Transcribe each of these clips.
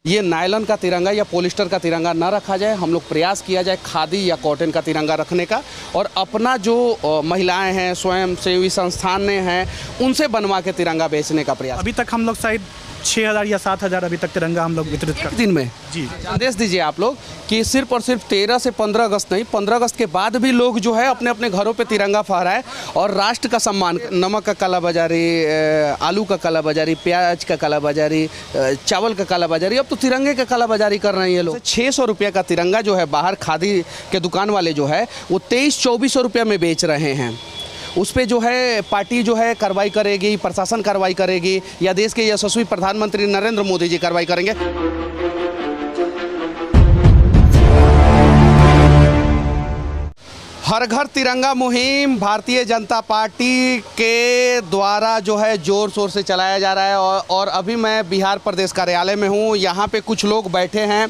ये नायलॉन का तिरंगा या पॉलिस्टर का तिरंगा ना रखा जाए। हम लोग प्रयास किया जाए खादी या कॉटन का तिरंगा रखने का, और अपना जो महिलाएं हैं, स्वयं सेवी संस्थान हैं, उनसे बनवा के तिरंगा बेचने का प्रयास। अभी तक हम लोग शायद 6,000 या 7,000 अभी तक तिरंगा हम लोग वितरित एक दिन में जी संदेश दीजिए आप लोग कि सिर्फ और सिर्फ 13 से 15 अगस्त नहीं, 15 अगस्त के बाद भी लोग जो है अपने अपने घरों पे तिरंगा फहराए और राष्ट्र का सम्मान। नमक का कालाबाजारी, आलू का कालाबाजारी, प्याज का कालाबाजारी, चावल का कालाबाजारी, अब तो तिरंगे का कालाबाजारी कर रहे हैं ये लोग। 600 रुपये का तिरंगा जो है बाहर खादी के दुकान वाले जो है वो 2300-2400 रुपये में बेच रहे हैं। उस पर जो है पार्टी जो है कार्रवाई करेगी, प्रशासन कार्रवाई करेगी, या देश के यशस्वी प्रधानमंत्री नरेंद्र मोदी जी कार्रवाई करेंगे। हर घर तिरंगा मुहिम भारतीय जनता पार्टी के द्वारा जो है ज़ोर शोर से चलाया जा रहा है, और अभी मैं बिहार प्रदेश कार्यालय में हूँ। यहाँ पे कुछ लोग बैठे हैं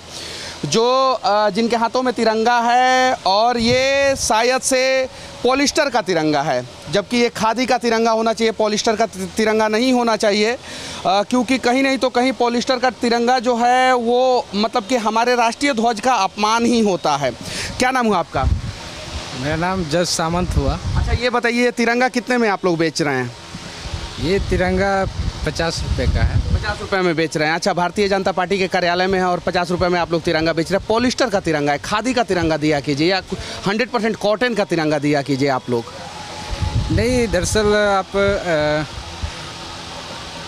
जो जिनके हाथों में तिरंगा है, और ये शायद से पॉलिस्टर का तिरंगा है, जबकि ये खादी का तिरंगा होना चाहिए, पॉलिस्टर का तिरंगा नहीं होना चाहिए। क्योंकि कहीं नहीं तो कहीं पॉलिस्टर का तिरंगा जो है वो मतलब कि हमारे राष्ट्रीय ध्वज का अपमान ही होता है। क्या नाम हुआ आपका? मेरा नाम जज सामंत हुआ। अच्छा, ये बताइए तिरंगा कितने में आप लोग बेच रहे हैं? ये तिरंगा 50 रुपये का है। 50 रुपये में बेच रहे हैं। अच्छा, भारतीय जनता पार्टी के कार्यालय में है और 50 रुपये में आप लोग तिरंगा बेच रहे हैं। पॉलिस्टर का तिरंगा है, खादी का तिरंगा दिया कीजिए, या 100% कॉटन का तिरंगा दिया कीजिए आप लोग। नहीं, दरअसल आप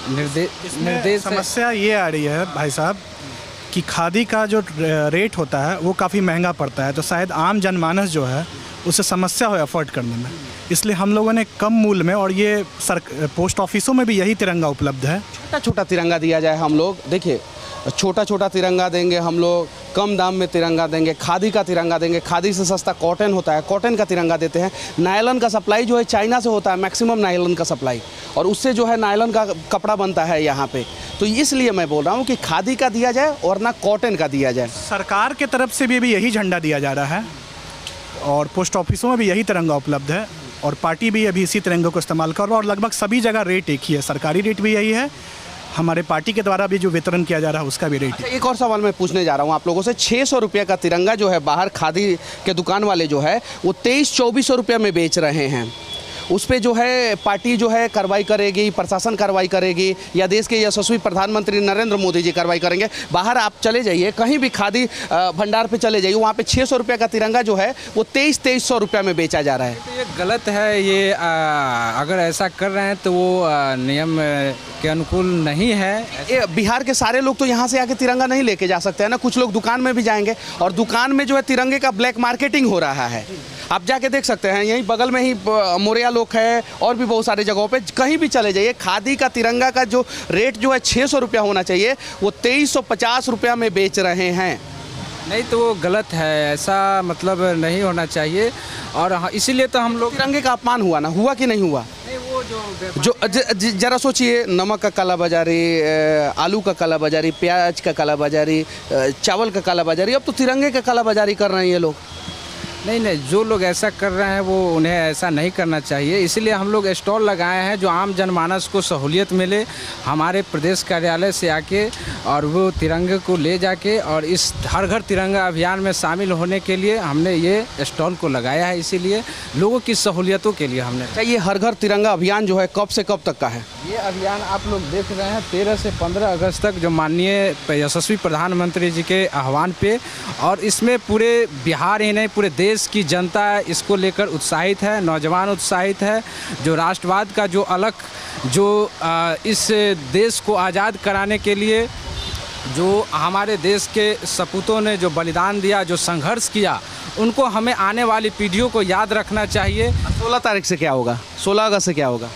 निर्देश समस्या ये आ रही है भाई साहब कि खादी का जो रेट होता है वो काफ़ी महंगा पड़ता है, तो शायद आम जनमानस जो है उसे समस्या हो अफोर्ड करने में, इसलिए हम लोगों ने कम मूल्य में, और ये पोस्ट ऑफिसों में भी यही तिरंगा उपलब्ध है। छोटा छोटा तिरंगा दिया जाए। हम लोग देखिए छोटा छोटा तिरंगा देंगे, हम लोग कम दाम में तिरंगा देंगे, खादी का तिरंगा देंगे। खादी से सस्ता कॉटन होता है, कॉटन का तिरंगा देते हैं। नायलॉन का सप्लाई जो है चाइना से होता है, मैक्सिमम नायलॉन का सप्लाई, और उससे जो है नायलॉन का कपड़ा बनता है यहाँ पे। तो इसलिए मैं बोल रहा हूँ कि खादी का दिया जाए और ना कॉटन का दिया जाए। सरकार के तरफ से भी यही झंडा दिया जा रहा है, और पोस्ट ऑफिसों में भी यही तिरंगा उपलब्ध है, और पार्टी भी अभी इसी तिरंगे को इस्तेमाल कर रहा है, और लगभग सभी जगह रेट एक ही है। सरकारी रेट भी यही है, हमारे पार्टी के द्वारा भी जो वितरण किया जा रहा है उसका भी रेट। अच्छा, एक और सवाल मैं पूछने जा रहा हूँ आप लोगों से। 600 रुपये का तिरंगा जो है बाहर खादी के दुकान वाले जो है वो 2300-2400 रुपये में बेच रहे हैं। उस पर जो है पार्टी जो है कार्रवाई करेगी, प्रशासन कार्रवाई करेगी, या देश के यशस्वी प्रधानमंत्री नरेंद्र मोदी जी कार्रवाई करेंगे। बाहर आप चले जाइए, कहीं भी खादी भंडार पे चले जाइए, वहाँ पे 600 रुपये का तिरंगा जो है वो 2300 रुपये में बेचा जा रहा है। तो ये गलत है। ये अगर ऐसा कर रहे हैं तो वो नियम के अनुकूल नहीं है। ये बिहार के सारे लोग तो यहाँ से आके तिरंगा नहीं लेके जा सकते हैं ना, कुछ लोग दुकान में भी जाएंगे, और दुकान में जो है तिरंगे का ब्लैक मार्केटिंग हो रहा है। आप जाके देख सकते हैं, यहीं बगल में ही मोरिया लोग है, और भी बहुत सारी जगहों पे कहीं भी चले जाइए। खादी का तिरंगा का जो रेट जो है 600 रुपया होना चाहिए, वो 2350 रुपया में बेच रहे हैं। नहीं, तो वो गलत है, ऐसा मतलब नहीं होना चाहिए। और इसीलिए तो हम लोग तिरंगे का अपमान हुआ ना, हुआ कि नहीं हुआ? नहीं, वो जो जरा सोचिए, नमक का कालाबाजारी, आलू का कालाबाजारी, प्याज का कालाबाजारी, चावल का कालाबाजारी, अब तो तिरंगे का कालाबाजारी कर रहे हैं ये लोग। नहीं, जो लोग ऐसा कर रहे हैं वो उन्हें ऐसा नहीं करना चाहिए। इसलिए हम लोग स्टॉल लगाए हैं जो आम जनमानस को सहूलियत मिले, हमारे प्रदेश कार्यालय से आके, और वो तिरंगे को ले जाके, और इस हर घर तिरंगा अभियान में शामिल होने के लिए हमने ये स्टॉल को लगाया है। इसीलिए लोगों की सहूलियतों के लिए हमने। ये हर घर तिरंगा अभियान जो है कब से कब तक का है? ये अभियान आप लोग देख रहे हैं 13 से 15 अगस्त तक, जो माननीय यशस्वी प्रधानमंत्री जी के आह्वान पे, और इसमें पूरे बिहार ही नहीं पूरे देश की जनता इसको लेकर उत्साहित है, नौजवान उत्साहित है। जो राष्ट्रवाद का जो अलग जो इस देश को आज़ाद कराने के लिए जो हमारे देश के सपूतों ने जो बलिदान दिया, जो संघर्ष किया, उनको हमें आने वाली पीढ़ियों को याद रखना चाहिए। 16 तारीख से क्या होगा? 16 अगस्त से क्या होगा?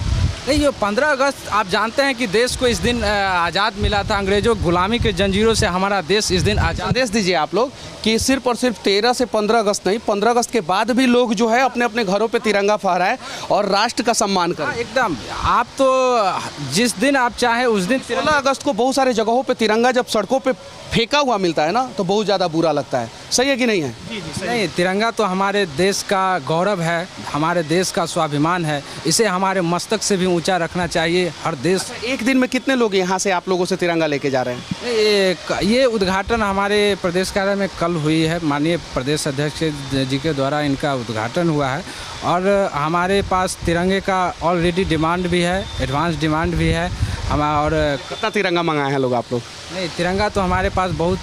नहीं, ये 15 अगस्त आप जानते हैं कि देश को इस दिन आज़ाद मिला था। अंग्रेजों गुलामी के जंजीरों से हमारा देश इस दिन आज़ाद। संदेश दीजिए आप लोग कि सिर्फ और सिर्फ 13 से 15 अगस्त नहीं, 15 अगस्त के बाद भी लोग जो है अपने अपने घरों पे तिरंगा फहराए और राष्ट्र का सम्मान करें। एकदम, आप तो जिस दिन आप चाहें उस दिन। 16 अगस्त को बहुत सारे जगहों पे तिरंगा जब सड़कों पे फेंका हुआ मिलता है ना, तो बहुत ज़्यादा बुरा लगता है। सही है कि नहीं है? जी सही। नहीं, तिरंगा तो हमारे देश का गौरव है, हमारे देश का स्वाभिमान है। इसे हमारे मस्तक से भी ऊंचा रखना चाहिए। हर देश एक दिन में कितने लोग यहाँ से आप लोगों से तिरंगा लेके जा रहे हैं? ये उद्घाटन हमारे प्रदेश कार्यालय में कल हुई है। माननीय प्रदेश अध्यक्ष जी के द्वारा इनका उद्घाटन हुआ है और हमारे पास तिरंगे का ऑलरेडी डिमांड भी है, एडवांस डिमांड भी है। और कितना तिरंगा मंगाए हैं लोग आप लोग? नहीं, तिरंगा तो हमारे पास बहुत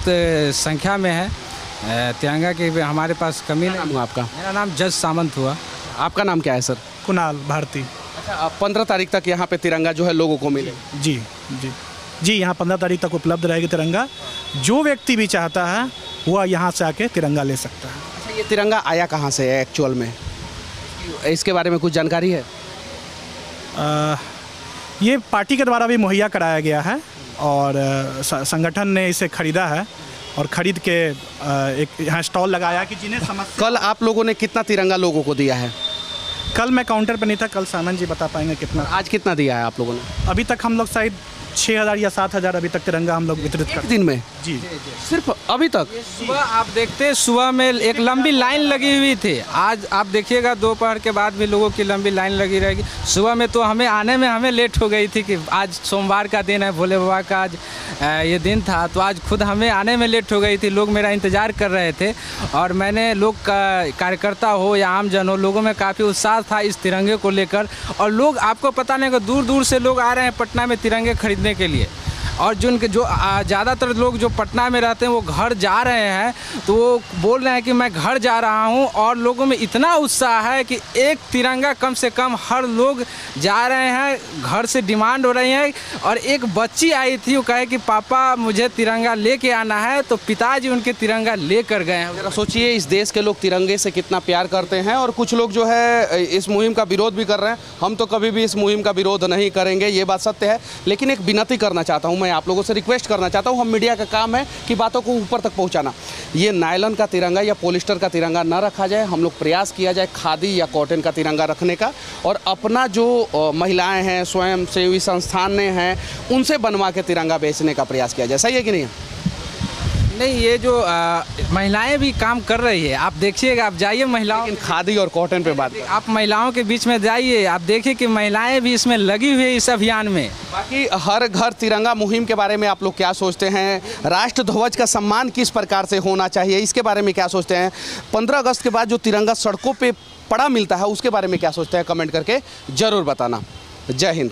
संख्या में है। तिरंगा की हमारे पास कमी नहीं। नाम आपका? मेरा नाम जज सामंत हुआ। आपका नाम क्या है सर? कुणाल भारती। अच्छा, 15 तारीख तक यहाँ पे तिरंगा जो है लोगों को मिले? जी जी जी, यहाँ 15 तारीख तक उपलब्ध रहेगी तिरंगा। जो व्यक्ति भी चाहता है वह यहाँ से आके तिरंगा ले सकता है। अच्छा, ये तिरंगा आया कहाँ से है एक्चुअल में? इसके बारे में कुछ जानकारी है? ये पार्टी के द्वारा भी मुहैया कराया गया है और संगठन ने इसे खरीदा है और ख़रीद के एक यहाँ स्टॉल लगाया कि जिन्हें समस्या। कल आप लोगों ने कितना तिरंगा लोगों को दिया है? कल मैं काउंटर पर नहीं था, कल सामन जी बता पाएंगे कितना। आज कितना दिया है आप लोगों ने? अभी तक हम लोग शायद 6,000 या 7,000 अभी तक तिरंगा हम लोग वितरित एक कर दिन में? जी। सिर्फ अभी तक? सुबह आप देखते सुबह में एक लंबी लाइन लगी हुई थी। आज आप देखिएगा दोपहर के बाद भी लोगों की लंबी लाइन लगी रहेगी। सुबह में तो हमें आने में हमें लेट हो गई थी कि आज सोमवार का दिन है, भोले बाबा का आज ये दिन था, तो आज खुद हमें आने में लेट हो गई थी। लोग मेरा इंतज़ार कर रहे थे और मैंने लोग कार्यकर्ता हो या आम जन हो, लोगों में काफ़ी उत्साह था इस तिरंगे को लेकर। और लोग आपको पता नहीं कि दूर दूर से लोग आ रहे हैं पटना में तिरंगे खरीदने के लिए। और जो ज़्यादातर लोग जो पटना में रहते हैं वो घर जा रहे हैं, तो वो बोल रहे हैं कि मैं घर जा रहा हूं। और लोगों में इतना उत्साह है कि एक तिरंगा कम से कम हर लोग जा रहे हैं, घर से डिमांड हो रही है। और एक बच्ची आई थी, वो कहे कि पापा मुझे तिरंगा लेके आना है, तो पिताजी उनके तिरंगा लेकर गए हैं। जरा सोचिए इस देश के लोग तिरंगे से कितना प्यार करते हैं और कुछ लोग जो है इस मुहिम का विरोध भी कर रहे हैं। हम तो कभी भी इस मुहिम का विरोध नहीं करेंगे, ये बात सत्य है। लेकिन एक विनती करना चाहता हूँ, मैं आप लोगों से रिक्वेस्ट करना चाहता हूँ, हम मीडिया का काम है कि बातों को ऊपर तक पहुँचाना। ये नायलॉन का तिरंगा या पॉलिस्टर का तिरंगा ना रखा जाए, हम लोग प्रयास किया जाए खादी या कॉटन का तिरंगा रखने का। और अपना जो महिलाएं हैं, स्वयं सेवी संस्थानें हैं, उनसे बनवा के तिरंगा बेचने का प्रयास किया जाए। सही है कि नहीं? नहीं, ये जो महिलाएं भी काम कर रही है, आप देखिएगा, आप जाइए महिलाओं, खादी और कॉटन पे बात आप महिलाओं के बीच में जाइए, आप देखिए कि महिलाएं भी इसमें लगी हुई है इस अभियान में। बाकी हर घर तिरंगा मुहिम के बारे में आप लोग क्या सोचते हैं? राष्ट्र ध्वज का सम्मान किस प्रकार से होना चाहिए, इसके बारे में क्या सोचते हैं? 15 अगस्त के बाद जो तिरंगा सड़कों पे पड़ा मिलता है उसके बारे में क्या सोचते हैं? कमेंट करके ज़रूर बताना। जय हिंद।